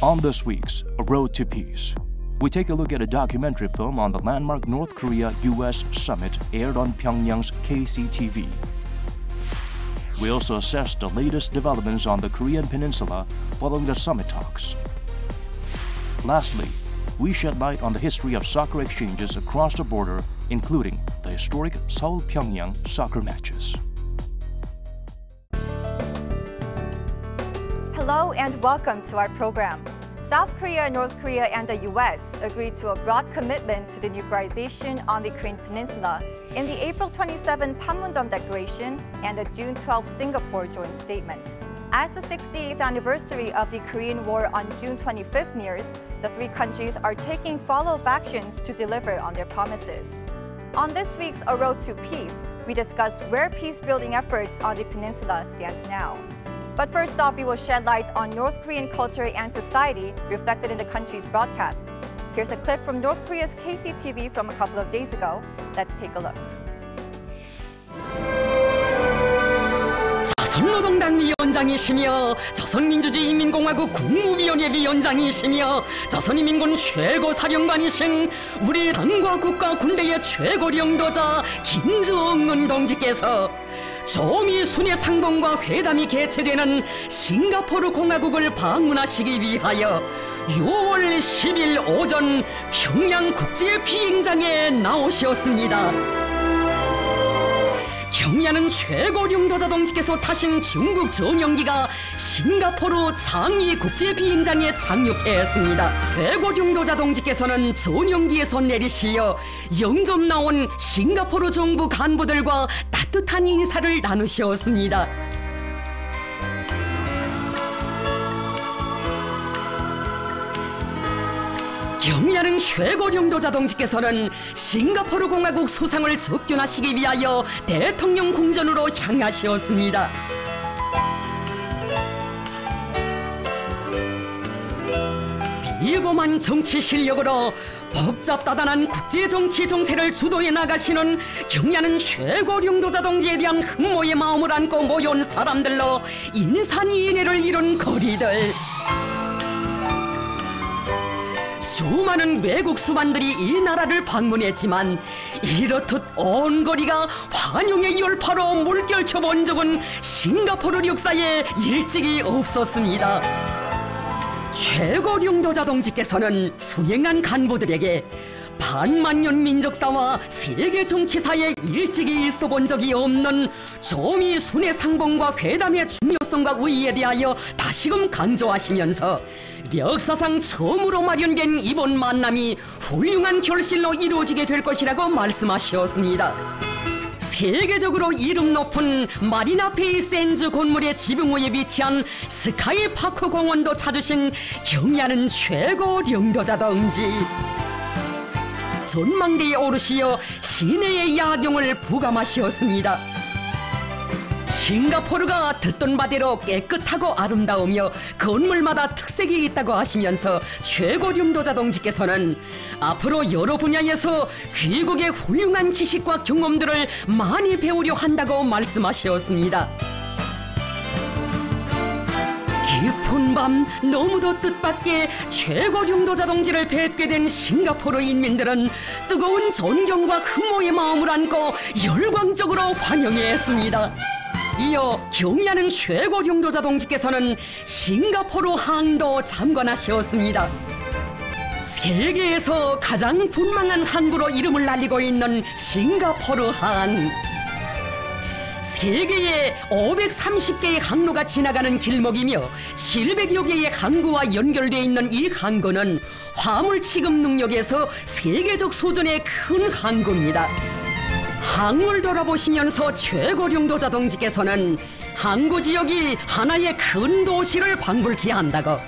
On this week's A Road to Peace, we take a look at a documentary film on the landmark North Korea-US summit aired on Pyongyang's KCTV. We also assess the latest developments on the Korean peninsula following the summit talks. Lastly, we shed light on the history of soccer exchanges across the border, including the historic Seoul-Pyongyang soccer matches. Hello and welcome to our program. South Korea, North Korea, and the U.S. agreed to a broad commitment to denuclearization on the Korean peninsula in the April 27 Panmunjom Declaration and the June 12 Singapore Joint Statement. As the 68th anniversary of the Korean War on June 25 nears, the three countries are taking follow-up actions to deliver on their promises. On this week's A Road to Peace, we discuss where peace-building efforts on the peninsula stands now. But first off, we will shed light on North Korean culture and society reflected in the country's broadcasts. Here's a clip from North Korea's KCTV from a couple of days ago. Let's take a look. 조선노동당 위원장이시며 조선민주주의인민공화국 국무위원회 위원장이시며 조선인민군 최고사령관이신 우리 당과 국가 군대의 최고領導자 김정은 동지께서 조미 순회 상봉과 회담이 개최되는 싱가포르 공화국을 방문하시기 위하여 6월 10일 오전 평양 국제 비행장에 나오셨습니다. 경야는 최고領導자 동지께서 타신 중국 전용기가 싱가포르 장이 국제 비행장에 착륙했습니다. 최고領導자 동지께서는 전용기에서 내리시어 영접 나온 싱가포르 정부 간부들과 따뜻한 인사를 나누셨습니다. 경야는 최고領導자 동지께서는 싱가포르 공화국 수상을 접견하시기 위하여 대통령 궁전으로 향하셨습니다. 비범한 정치 실력으로 복잡다단한 국제정치 정세를 주도해 나가시는 경야는 최고領導자 동지에 대한 흠모의 마음을 안고 모여온 사람들로 인산인해를 이룬 거리들. 수많은 외국 수반들이 이 나라를 방문했지만 이렇듯 온 거리가 환영의 열파로 물결쳐 본 적은 싱가포르 역사에 일찍이 없었습니다. 최고領導자 동지께서는 수행한 간부들에게 반만년 민족사와 세계 정치사에 일찍이 있어본 적이 없는 조미 순회 상봉과 회담의 중요성과 의의에 대하여 다시금 강조하시면서 역사상 처음으로 마련된 이번 만남이 훌륭한 결실로 이루어지게 될 것이라고 말씀하셨습니다. 세계적으로 이름 높은 마리나 베이 샌즈 건물의 지붕 위에 위치한 스카이파크 공원도 찾으신 경야는 최고領導자 동지. 전망대에 오르시어 시내의 야경을 부감하시었습니다. 싱가포르가 듣던 바대로 깨끗하고 아름다우며 건물마다 특색이 있다고 하시면서 최고領導자 동지께서는 앞으로 여러 분야에서 귀국의 훌륭한 지식과 경험들을 많이 배우려 한다고 말씀하셨습니다. 깊은 밤 너무도 뜻밖의 최고領導자 동지를 뵙게 된 싱가포르 인민들은 뜨거운 존경과 흠모의 마음을 안고 열광적으로 환영했습니다. 이어 경야는 최고領導자 동지께서는 싱가포르 항도 참관하셨습니다. 세계에서 가장 분망한 항구로 이름을 날리고 있는 싱가포르 항. 세계에 530개의 항로가 지나가는 길목이며 700여 개의 항구와 연결되어 있는 이 항구는 화물 취급 능력에서 세계적 수준의 큰 항구입니다. 항구를 돌아보시면서 최고領導자 동지께서는 항구 지역이 하나의 큰 도시를 방불케 한다고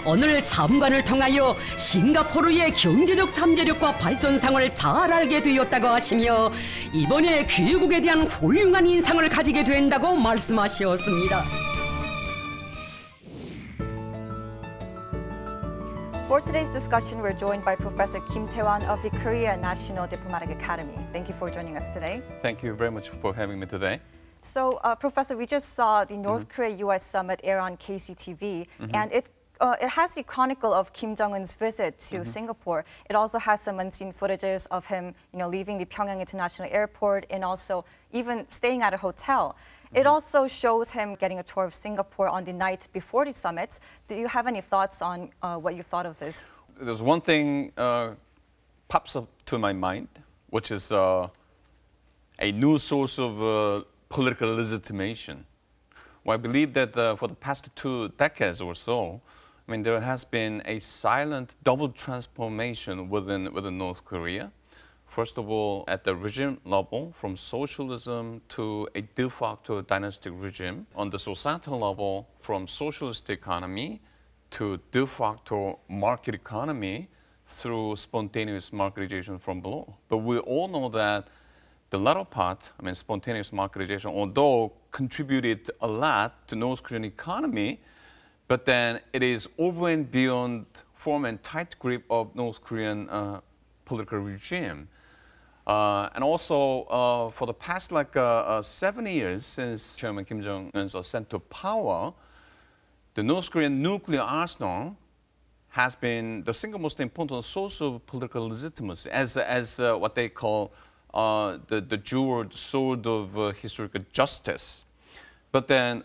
오늘 참관을 통하여 싱가포르의 경제적 잠재력과 발전상을 잘 알게 되었다고 하시며 이번에 귀국에 대한 훌륭한 인상을 가지게 된다고 말씀하셨습니다. For today's discussion, we're joined by Professor Kim Tae-wan of the Korea National Diplomatic Academy. Thank you for joining us today. Thank you very much for having me today. So, Professor, we just saw the North Korea-US summit air on KCTV, and it it has the chronicle of Kim Jong-un's visit to Singapore. It also has some unseen footages of him, leaving the Pyongyang International Airport and also even staying at a hotel. It also shows him getting a tour of Singapore on the night before the summit. Do you have any thoughts on what you thought of this? There's one thing pops up to my mind, which is a new source of political legitimation. Well, I believe that for the past 2 decades or so, there has been a silent double transformation within North Korea. First of all, at the regime level, from socialism to a de facto dynastic regime. On the societal level, from socialist economy to de facto market economy through spontaneous marketization from below. But we all know that the latter part, spontaneous marketization, although contributed a lot to North Korean economy, but then it is over and beyond form and tight grip of North Korean political regime. And also, for the past 7 years since Chairman Kim Jong-un's ascent to power, the North Korean nuclear arsenal has been the single most important source of political legitimacy as what they call the jeweled sword of historical justice. But then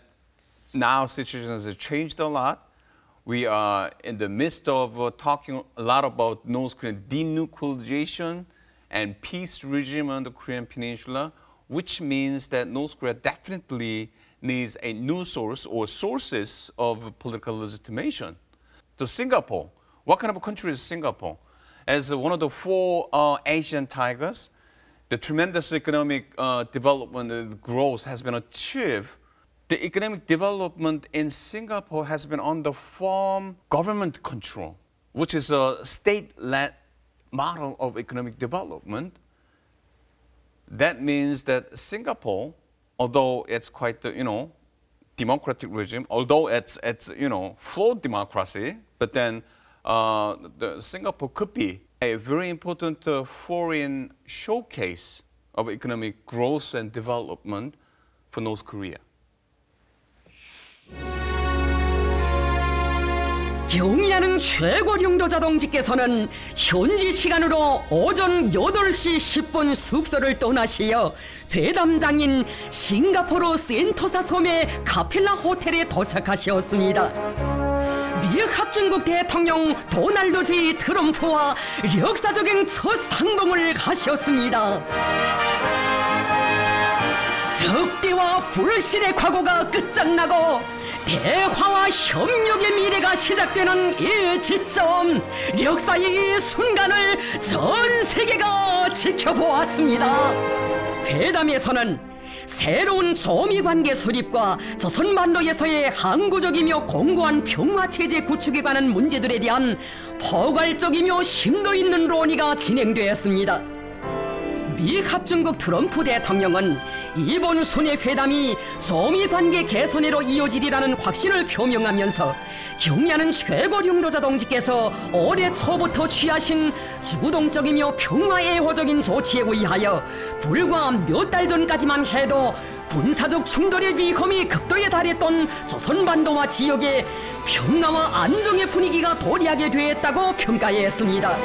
now situation has changed a lot. We are in the midst of talking a lot about North Korean denuclearization and peace regime on the Korean Peninsula, which means that North Korea definitely needs a new source or sources of political legitimation. To Singapore, what kind of a country is Singapore? As one of the 4 Asian tigers, the tremendous economic development and growth has been achieved. The economic development in Singapore has been under firm government control, which is a state-led model of economic development. That means that Singapore, although it's quite democratic regime, although it's flawed democracy, but then Singapore could be a very important foreign showcase of economic growth and development for North Korea. 경의하는 최고령도 자동직께서는 현지 시간으로 오전 8시 10분 숙소를 떠나시어 회담장인 싱가포르 센토사 섬의 카펠라 호텔에 도착하셨습니다. 미국 합중국 대통령 도널드 J. 트럼프와 역사적인 첫 상봉을 하셨습니다. 적대와 불신의 과거가 끝장나고 대화와 협력의 미래가 시작되는 이 지점, 역사의 이 순간을 전 세계가 지켜보았습니다. 회담에서는 새로운 조미관계 수립과 조선반도에서의 항구적이며 공고한 평화체제 구축에 관한 문제들에 대한 포괄적이며 심도 있는 논의가 진행되었습니다. 미 합중국 트럼프 대통령은 이번 순회 회담이 조미관계 개선으로 이어지리라는 확신을 표명하면서 경의하는 최고령도자 동지께서 올해 초부터 취하신 주동적이며 평화애호적인 조치에 의하여 불과 몇 달 전까지만 해도 군사적 충돌의 위험이 극도에 달했던 조선반도와 지역의 평화와 안정의 분위기가 도래하게 되었다고 평가했습니다.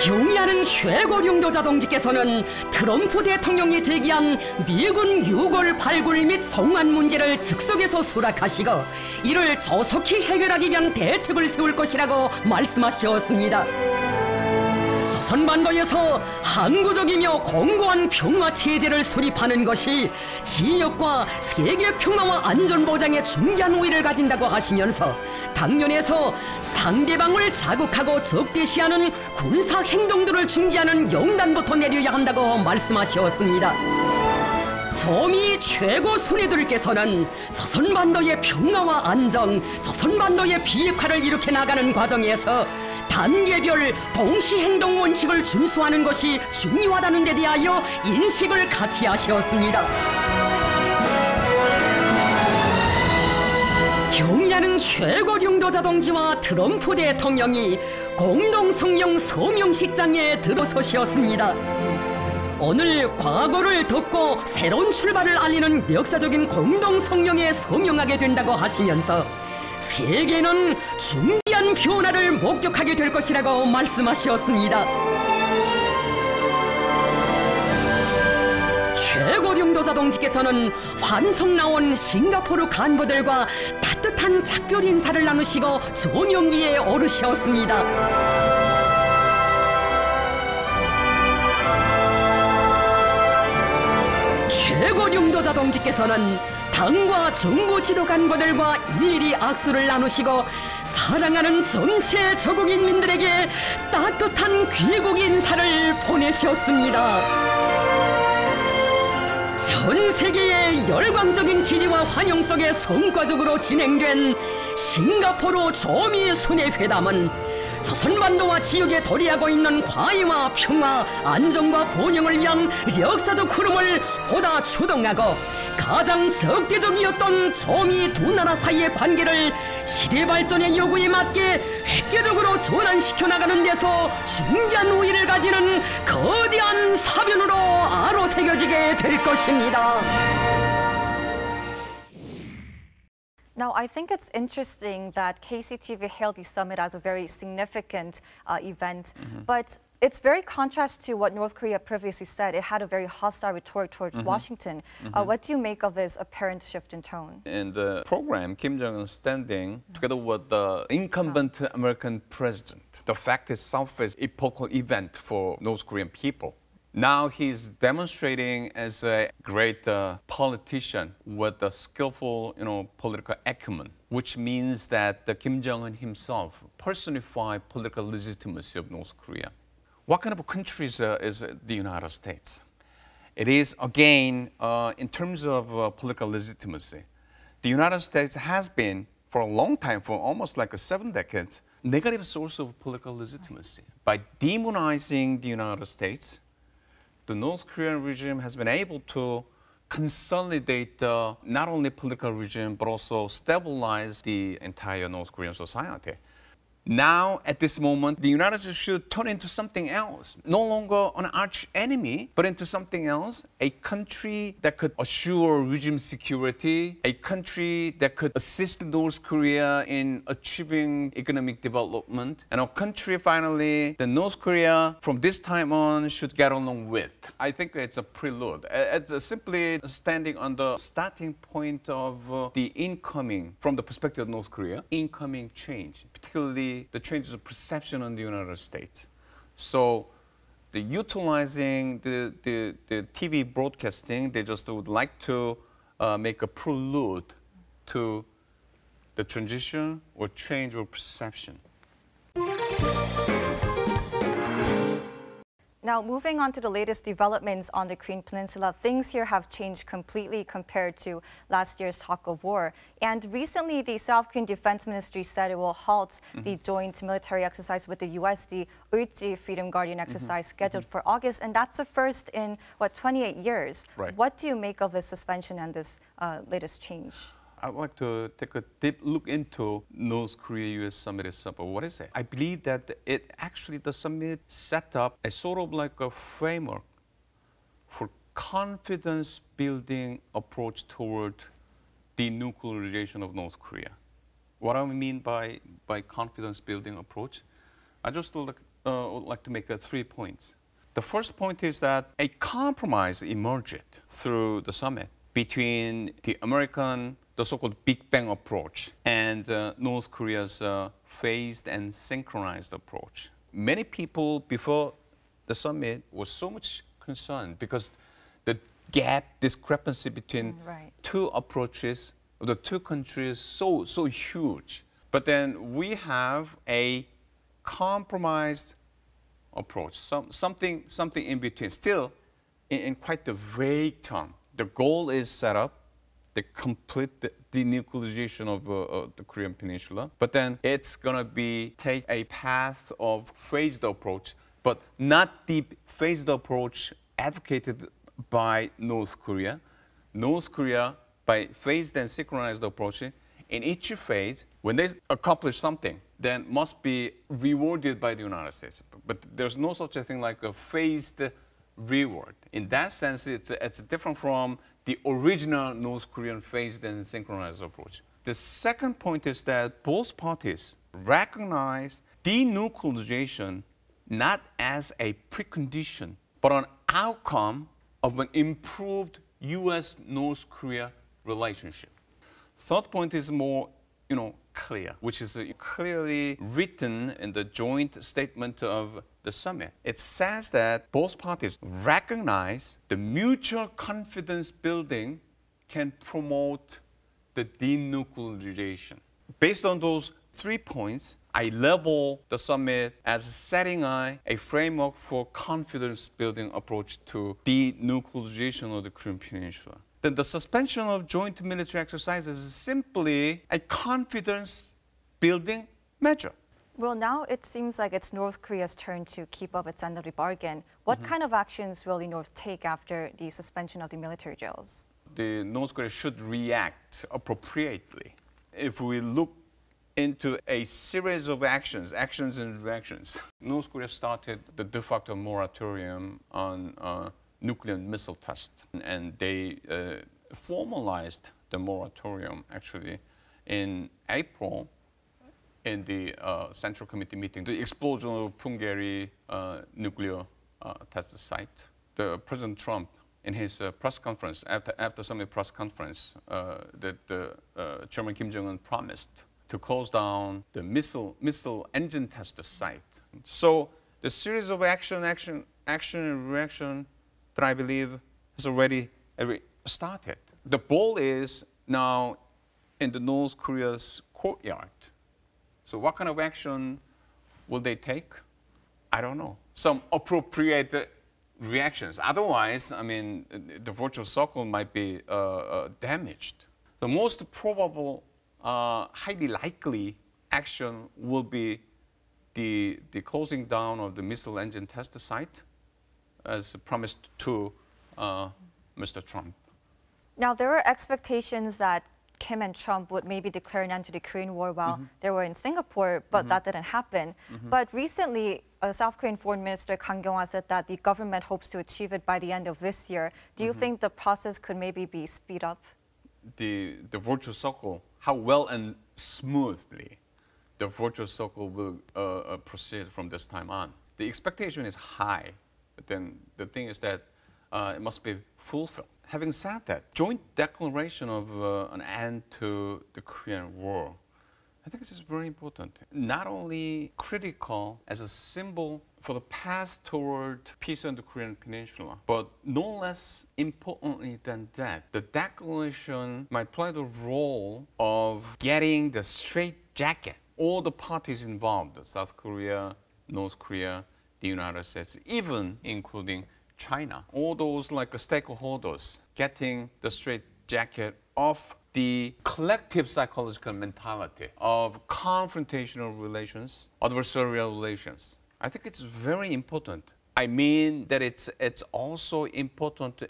경의하는 최고령도자 동지께서는 트럼프 대통령이 제기한 미군 유골 발굴 및 송환 문제를 즉석에서 수락하시고 이를 조속히 해결하기 위한 대책을 세울 것이라고 말씀하셨습니다. 조선반도에서 항구적이며 공고한 평화체제를 수립하는 것이 지역과 세계 평화와 안전보장에 중요한 우위를 가진다고 하시면서 당면에서 상대방을 자극하고 적대시하는 군사행동들을 중지하는 영단부터 내려야 한다고 말씀하셨습니다. 조미 최고 순회들께서는 조선반도의 평화와 안정, 조선반도의 비핵화를 일으켜 나가는 과정에서 단계별 동시행동 원칙을 준수하는 것이 중요하다는 데 대하여 인식을 같이 하셨습니다. 경의하는 최고령도자 동지와 트럼프 대통령이 공동성명 서명식장에 들어서셨습니다. 오늘 과거를 덮고 새로운 출발을 알리는 역사적인 공동성명에 서명하게 된다고 하시면서 세계는 중대한 큰 변화를 목격하게 될 것이라고 말씀하셨습니다. 최고령도자 동지께서는 환송 나온 싱가포르 간부들과 따뜻한 작별 인사를 나누시고 전용기에 오르셨습니다. 최고령도자 동지께서는 당과 정부 지도 간부들과 일일이 악수를 나누시고 사랑하는 전체 저국인민들에게 따뜻한 귀국 인사를 보내셨습니다. 전 세계의 열광적인 지지와 환영 속에 성과적으로 진행된 싱가포르 조미 순회 회담은 조선반도와 지역에 도래하고 있는 화해와 평화, 안정과 번영을 위한 역사적 흐름을 보다 주동하고 가장 적대적이었던 조미 두 나라 사이의 관계를 시대 발전의 요구에 맞게 획기적으로 전환시켜 나가는 데서 중요한 우위를 가지는 거대한 사변으로 아로새겨지게 될 것입니다. Now, I think it's interesting that KCTV hailed the summit as a very significant event, but it's very contrast to what North Korea previously said. It had a very hostile rhetoric towards Washington. What do you make of this apparent shift in tone? In the program, Kim Jong-un standing together with the incumbent American president. The fact itself is an epochal event for North Korean people. Now he's demonstrating as a great politician with a skillful, political acumen, which means that Kim Jong-un himself personified political legitimacy of North Korea. What kind of a country is the United States? It is, again, in terms of political legitimacy, the United States has been, for a long time, for almost like 7 decades, negative source of political legitimacy. By demonizing the United States, the North Korean regime has been able to consolidate not only political regime, but also stabilize the entire North Korean society. Now, at this moment, the United States should turn into something else. No longer an arch enemy, but into something else. A country that could assure regime security, a country that could assist North Korea in achieving economic development, and a country, finally, that North Korea, from this time on, should get along with. I think it's a prelude. It's simply standing on the starting point of the incoming, from the perspective of North Korea, incoming change, particularly the changes of perception in the United States. So, utilizing the TV broadcasting, they just would like to make a prelude to the transition or change of perception. Now, moving on to the latest developments on the Korean Peninsula, things here have changed completely compared to last year's talk of war. And recently, the South Korean Defense Ministry said it will halt the joint military exercise with the U.S., the Ulji Freedom Guardian exercise scheduled for August. And that's the first in, 28 years. Right. What do you make of this suspension and this latest change? I'd like to take a deep look into North Korea-US summit itself. What is it? I believe that the summit set up a sort of like a framework for confidence-building approach toward denuclearization of North Korea. What I mean by confidence-building approach, I just would like to make 3 points. The first point is that a compromise emerged through the summit between the so-called Big Bang approach and North Korea's phased and synchronized approach. Many people before the summit were so much concerned because the discrepancy between two approaches of the two countries is so huge. But then we have a compromised approach, something in between, still in quite a vague term. The goal is set up, the complete denuclearization of the Korean Peninsula. But then it's going to take a path of phased approach, but not the phased approach advocated by North Korea. North Korea, by phased and synchronized approach, in each phase, when they accomplish something, then must be rewarded by the United States. But there's no such a thing like a phased reward. In that sense, it's different from the original North Korean phased and synchronized approach. The second point is that both parties recognize denuclearization not as a precondition, but an outcome of an improved U.S.-North Korea relationship. Third point is more, clear, which is clearly written in the joint statement of the summit. It says that both parties recognize the mutual confidence building can promote the denuclearization. Based on those 3 points, I label the summit as setting a framework for confidence-building approach to denuclearization of the Korean Peninsula. Then the suspension of joint military exercises is simply a confidence-building measure. Well, now it seems like it's North Korea's turn to keep up its end of the bargain. What kind of actions will the North take after the suspension of the military drills? The North Korea should react appropriately. If we look into a series of actions and reactions, North Korea started the de facto moratorium on nuclear missile tests, and they formalized the moratorium actually in April in the Central Committee meeting, the explosion of Punggye nuclear test site. President Trump, in his press conference, after summit press conference, that Chairman Kim Jong-un promised to close down the missile engine test site. So the series of action and reaction that I believe has already started. The ball is now in the North Korea's courtyard. So what kind of action will they take? I don't know. Some appropriate reactions. Otherwise, the virtual circle might be damaged. The most probable, highly likely action will be the closing down of the missile engine test site, as promised to Mr. Trump. Now, there were expectations that Kim and Trump would maybe declare an end to the Korean War while they were in Singapore, but that didn't happen. But recently, South Korean Foreign Minister Kang Kyung-hwa said that the government hopes to achieve it by the end of this year. Do you think the process could maybe be speed up? The virtual circle, how well and smoothly the virtual circle will proceed from this time on. The expectation is high, but then the thing is that it must be fulfilled. Having said that, joint declaration of an end to the Korean War, I think this is very important. Not only critical as a symbol for the path toward peace on the Korean Peninsula, but no less importantly than that, the declaration might play the role of getting the straitjacket. All the parties involved, South Korea, North Korea, the United States, even including China, all those stakeholders getting the straitjacket off the collective psychological mentality of confrontational relations, adversarial relations. I think it's very important. I mean that it's also important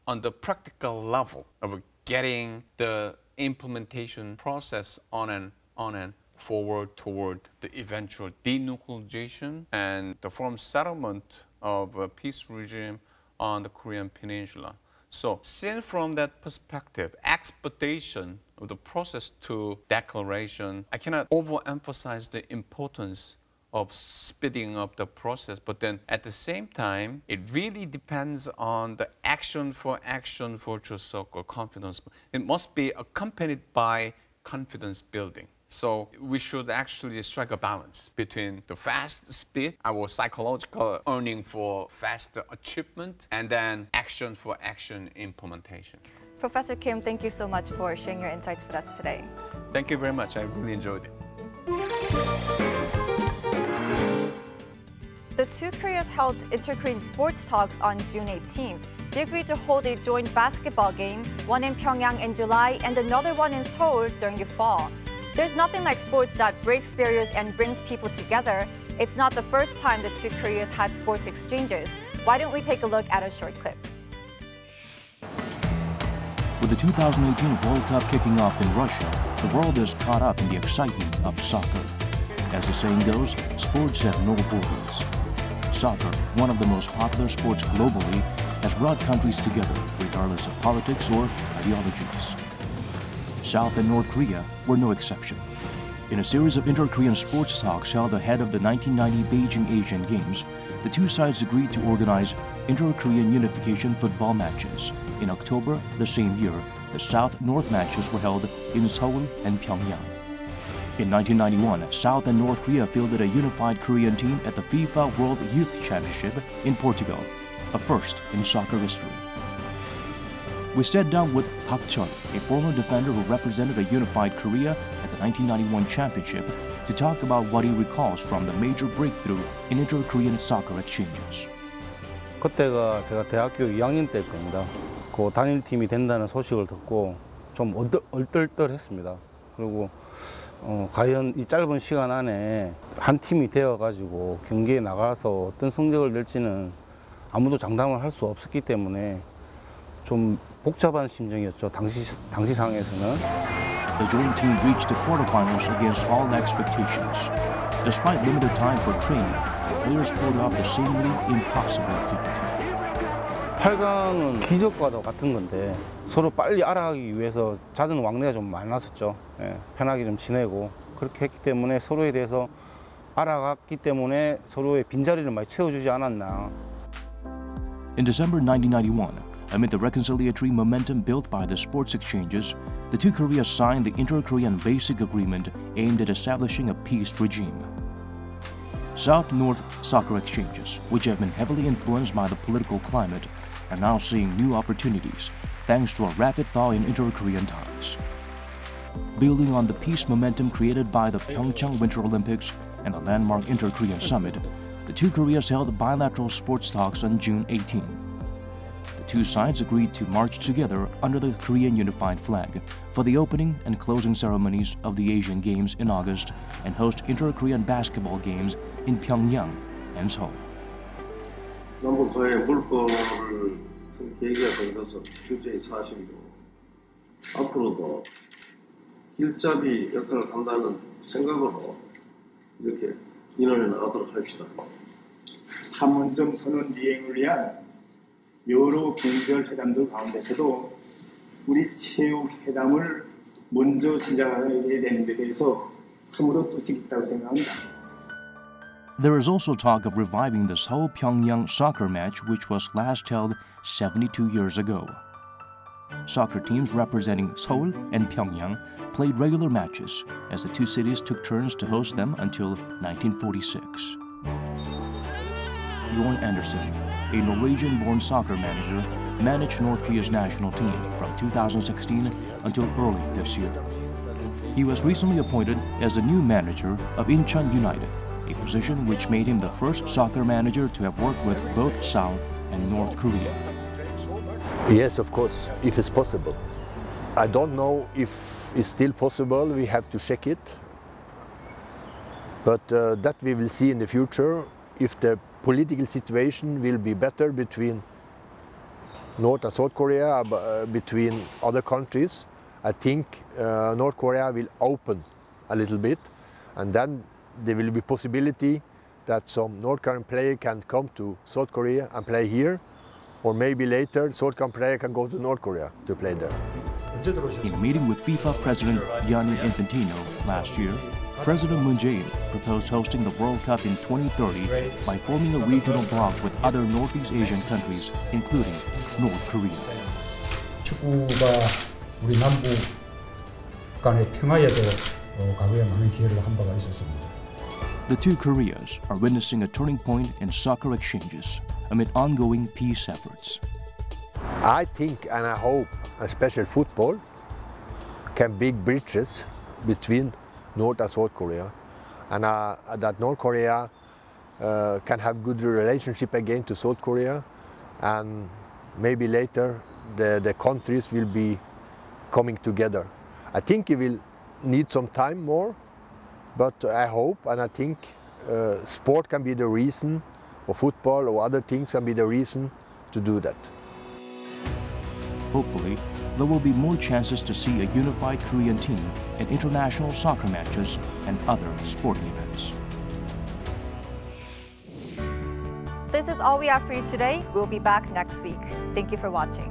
on the practical level of getting the implementation process on and forward toward the eventual denuclearization and the firm settlement of a peace regime on the Korean Peninsula. So, seen from that perspective, expectation of the process to declaration, I cannot overemphasize the importance of speeding up the process, but then at the same time, it really depends on the action for action virtual circle confidence. It must be accompanied by confidence building. So we should actually strike a balance between the fast speed, our psychological yearning for fast achievement, and then action for action implementation. Professor Kim, thank you so much for sharing your insights with us today. Thank you very much. I really enjoyed it. The two Koreas held inter-Korean sports talks on June 18th. They agreed to hold a joint basketball game, one in Pyongyang in July and another one in Seoul during the fall. There's nothing like sports that breaks barriers and brings people together. It's not the first time the two Koreas had sports exchanges. Why don't we take a look at a short clip? With the 2018 World Cup kicking off in Russia, the world is caught up in the excitement of soccer. As the saying goes, sports have no borders. Soccer, one of the most popular sports globally, has brought countries together regardless of politics or ideologies. South and North Korea were no exception. In a series of inter-Korean sports talks held ahead of the 1990 Beijing Asian Games, the two sides agreed to organize inter-Korean unification football matches. In October the same year, the South-North matches were held in Seoul and Pyongyang. In 1991, South and North Korea fielded a unified Korean team at the FIFA World Youth Championship in Portugal, a first in soccer history. We sat down with Park Chun, a former defender who represented a unified Korea at the 1991 championship, to talk about what he recalls from the major breakthrough in inter-Korean soccer exchanges. 그때가 제가 대학교 2학년 때일 겁니다. 그 단일팀이 된다는 소식을 듣고 좀 얼떨떨했습니다. 그리고 과연 이 짧은 시간 안에 한 팀이 되어가지고 경기에 나가서 어떤 성적을 낼지는 아무도 장담을 할 수 없었기 때문에 좀 복잡한 심정이었죠. 당시 상황에서는. The joint team reached the quarterfinals against all expectations. Despite limited time for training, the players pulled off the seemingly impossible feat. 8강은 기적과도 같은 건데 서로 빨리 알아가기 위해서 잦은 왕래가 좀 많았었죠. 예, 편하게 좀 지내고 그렇게 했기 때문에 서로에 대해서 알아갔기 때문에 서로의 빈자리를 많이 채워주지 않았나. In December 1991, amid the reconciliatory momentum built by the sports exchanges, the two Koreas signed the Inter-Korean Basic Agreement aimed at establishing a peace regime. South-North soccer exchanges, which have been heavily influenced by the political climate, are now seeing new opportunities thanks to a rapid thaw in inter-Korean ties. Building on the peace momentum created by the Pyeongchang Winter Olympics and the landmark Inter-Korean Summit, the two Koreas held bilateral sports talks on June 18. The two sides agreed to march together under the Korean unified flag for the opening and closing ceremonies of the Asian Games in August and host inter-Korean basketball games in Pyongyang and Seoul. 남북과의 물꼬를 계기가 된 것은 실제의 사실이고 앞으로도 길잡이 역할을 한다는 생각으로 이렇게 인원해 나가도록 합시다. 판문점 선언 이행을 위한 여러 경제적 회담들 가운데서도 우리 체육 회담을 먼저 시작하게 되는 데 대해서 참으로 뜻이 있다고 생각합니다. There is also talk of reviving the Seoul-Pyongyang soccer match, which was last held 72 years ago. Soccer teams representing Seoul and Pyongyang played regular matches, as the two cities took turns to host them until 1946. Jorn Andersen, a Norwegian-born soccer manager, managed North Korea's national team from 2016 until early this year. He was recently appointed as the new manager of Incheon United, a position which made him the first soccer manager to have worked with both South and North Korea. Yes, of course, if it's possible. I don't know if it's still possible, we have to check it. But that we will see in the future, if the political situation will be better between North and South Korea, between other countries. I think North Korea will open a little bit, and then there will be possibility that some North Korean player can come to South Korea and play here, or maybe later South Korean player can go to North Korea to play there. In a meeting with FIFA President Gianni Infantino last year, President Moon Jae-in proposed hosting the World Cup in 2030 by forming a regional bloc with other Northeast Asian countries, including North Korea. 축구가 우리 남북 간의 평화에도 과거에 많은 기여를 한 바가 있었습니다. The two Koreas are witnessing a turning point in soccer exchanges amid ongoing peace efforts. I think and I hope, especially football, can build bridges between North and South Korea, and that North Korea can have good relationship again to South Korea, and maybe later the countries will be coming together. I think it will need some time more, but I hope and I think sport can be the reason, or football or other things can be the reason to do that. Hopefully, there will be more chances to see a unified Korean team at international soccer matches and other sporting events. This is all we have for you today. We'll be back next week. Thank you for watching.